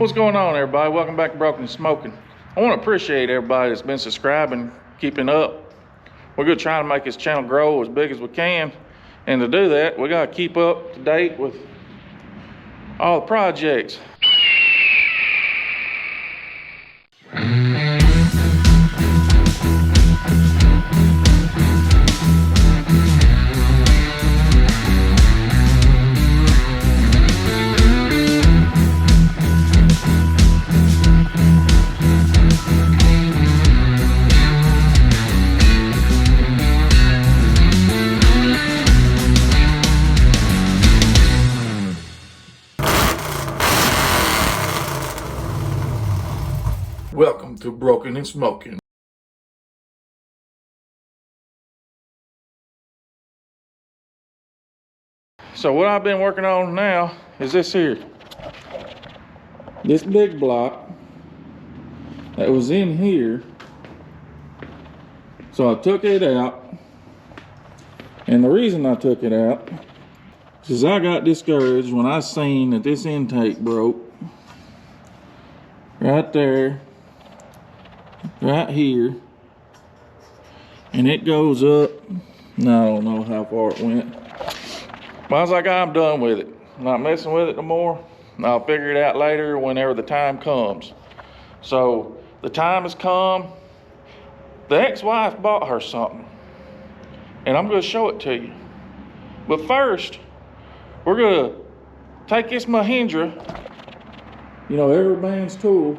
What's going on, everybody? Welcome back to Broken and Smoking. I want to appreciate everybody that's been subscribing, keeping up. We're going to try to make this channel grow as big as we can. And to do that, we got to keep up to date with all the projects. Welcome to Broken and Smoking. So what I've been working on now is this here. This big block that was in here. So I took it out. And the reason I took it out is I got discouraged when I seen that this intake broke. Right there. Right here, and it goes up. Now I don't know how far it went, but I was like, I'm done with it. I'm not messing with it no more. I'll figure it out later whenever the time comes. So the time has come. The ex-wife bought her something, and I'm going to show it to you. But first, we're going to take this Mahindra, you know, every man's tool,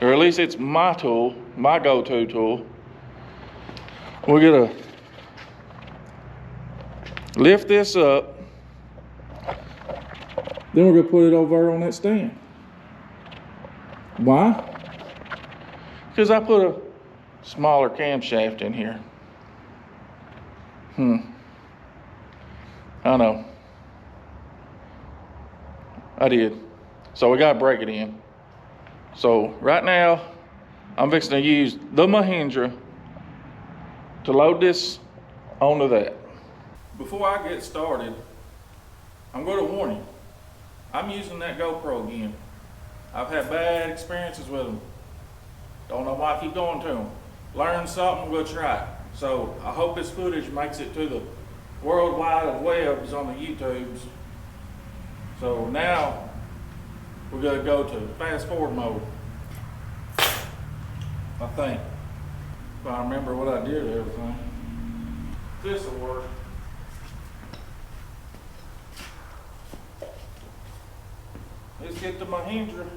or at least it's my tool, my go-to tool. We're gonna lift this up, then we're gonna put it over on that stand. Why? Because I put a smaller camshaft in here. I know. I did. So we gotta break it in. So right now, I'm fixing to use the Mahindra to load this onto that. Before I get started, I'm going to warn you. I'm using that GoPro again. I've had bad experiences with them. Don't know why I keep going to them. Learn something, we'll try it. So I hope this footage makes it to the worldwide webs on the YouTubes. So now, we're going to go to fast forward mode. I think. If I remember what I did to everything. This will work. Let's get to Mahindra.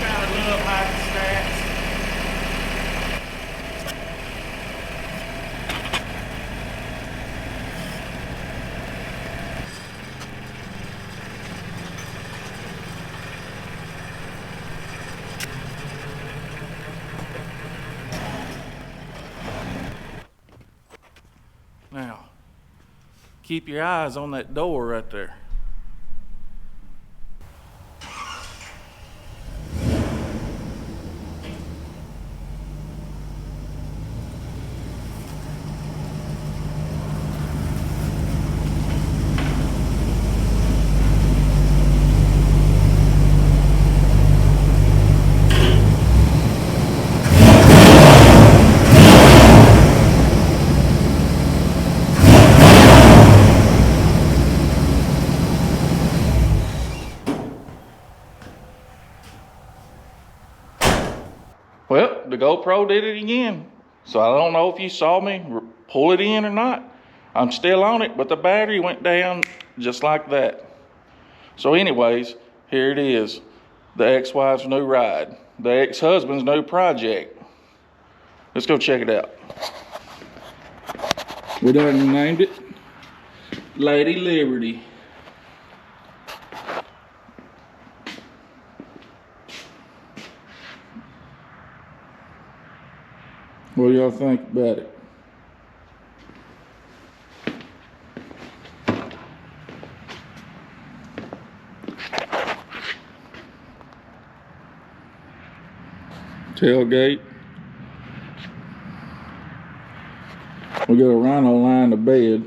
Gotta love high stats. Now, keep your eyes on that door right there. Well, the GoPro did it again. So I don't know if you saw me pull it in or not. I'm still on it, but the battery went down just like that. So anyways, here it is. The ex-wife's new ride. The ex-husband's new project. Let's go check it out. We done named it Lady Liberty. What do y'all think about it? Tailgate. We We got a rhino line the bed.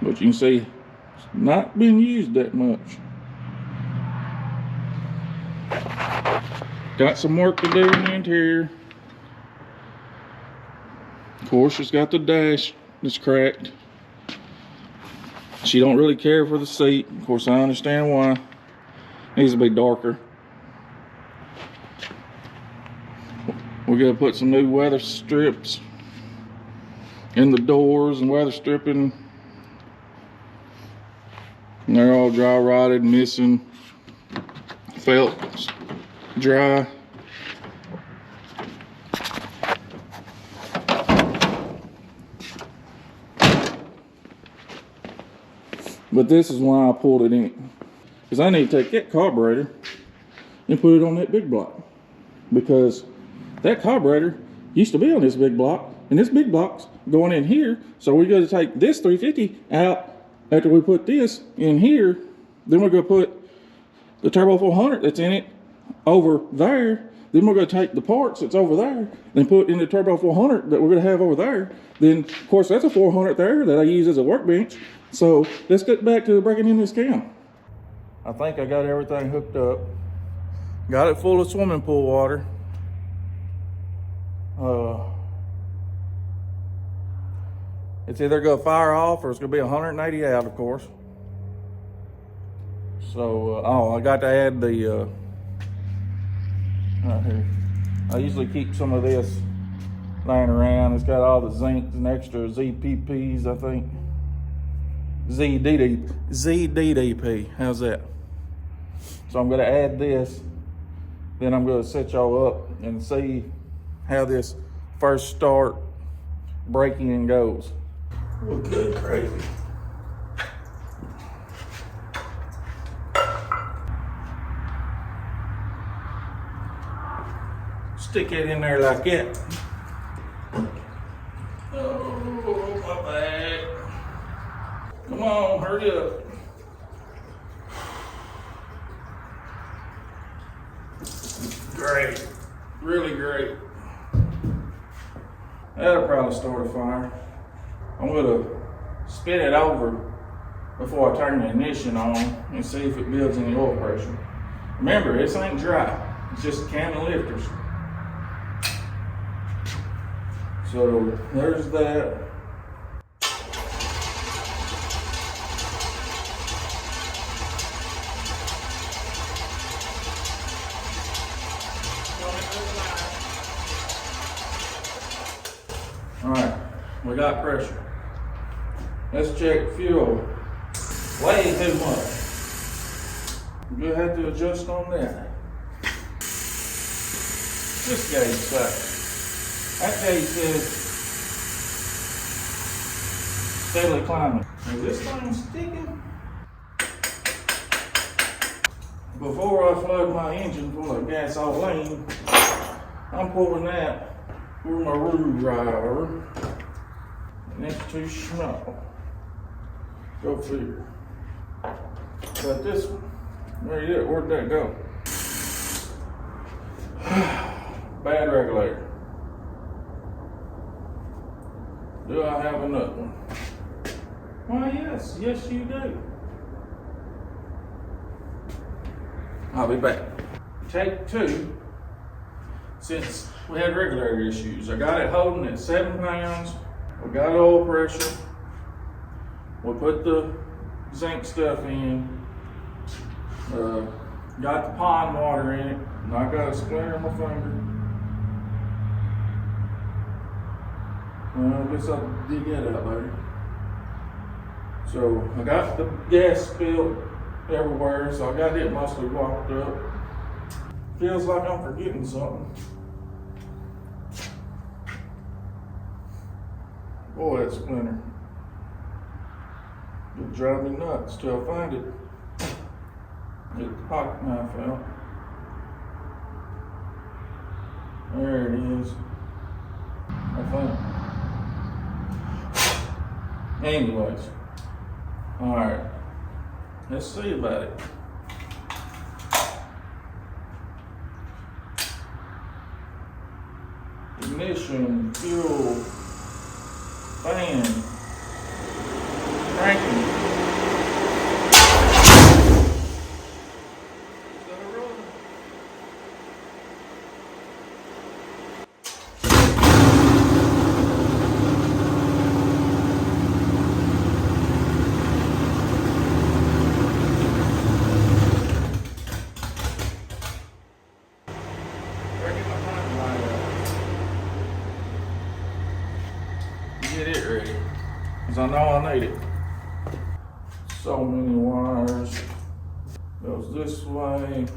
But you can see it's not been used that much. Got some work to do in the interior. Of course, it's got the dash that's cracked. She don't really care for the seat. Of course, I understand why. Needs to be darker. We're gonna put some new weather strips in the doors and weather stripping. And they're all dry rotted, missing. Felt dry. But this is why I pulled it in. Because I need to take that carburetor and put it on that big block. Because that carburetor used to be on this big block, and this big block's going in here. So we're going to take this 350 out after we put this in here. Then we're going to put the Turbo 400 that's in it over there. Then we're going to take the parts that's over there and put in the Turbo 400 that we're going to have over there. Then, of course, that's a 400 there that I use as a workbench. So let's get back to breaking in this cam. I think I got everything hooked up. Got it full of swimming pool water. It's either going to fire off or it's going to be 180 out, of course. So, oh, I got to add the, right here. I usually keep some of this laying around. It's got all the zincs and extra ZPPs, I think. ZDDP, how's that? So I'm going to add this. Then I'm going to set y'all up and see how this first start braking goes. Well, good crazy. Stick it in there like that. Oh, my bad. Come on, hurry up. Great, really great. That'll probably start a fire. I'm gonna spin it over before I turn the ignition on and see if it builds any oil pressure. Remember, this ain't dry. It's just can of lifters. So there's that. All right, we got pressure. Let's check fuel. Way too much. We'll have to adjust on that. This gauge sucks. That gauge says steadily climbing. Is this thing sticking? Before I flood my engine full of gasoline, I'm pulling that through my room driver. And it's too small. Go figure. But this one, where'd that go? Bad regulator. Do I have another one? Why, yes, yes you do. I'll be back. Take two. Since we had regulator issues, I got it holding at 7 pounds. We got oil pressure. We put the zinc stuff in. Got the pond water in it. And I got a splinter in my finger. I guess I'll dig that out later. So I got the gas spilled everywhere, so I got it mostly walked up. Feels like I'm forgetting something. Boy, that splinter. It'll drive me nuts till I find it. Get the pocket knife out. There it is. I think. Anyways. Alright. Let's see about it. ignition, fuel, fan, cranking. Get it ready, cause I know I need it. So many wires. Goes this way.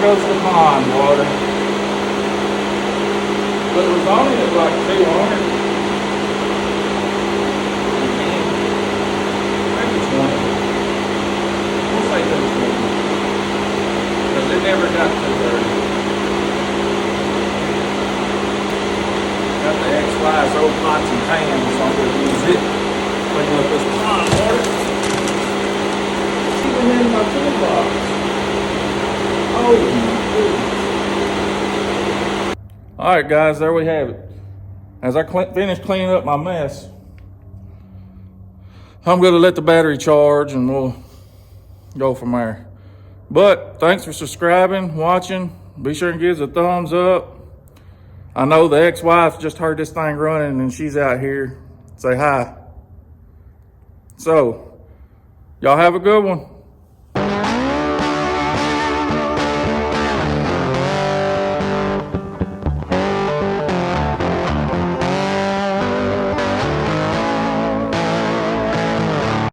goes the pond water. But it was only at like 200. Maybe 20. We'll say 220. Because it never got to 30. Got the XY's old pots and pans, so I'm going to use it. Clean up this pond water. Even in my toolbox. Oh my goodness. Alright guys, there we have it. As I finish cleaning up my mess, I'm going to let the battery charge and we'll go from there. But thanks for subscribing, watching. Be sure and give us a thumbs up. I know the ex-wife just heard this thing running and she's out here. Say hi. So, y'all have a good one.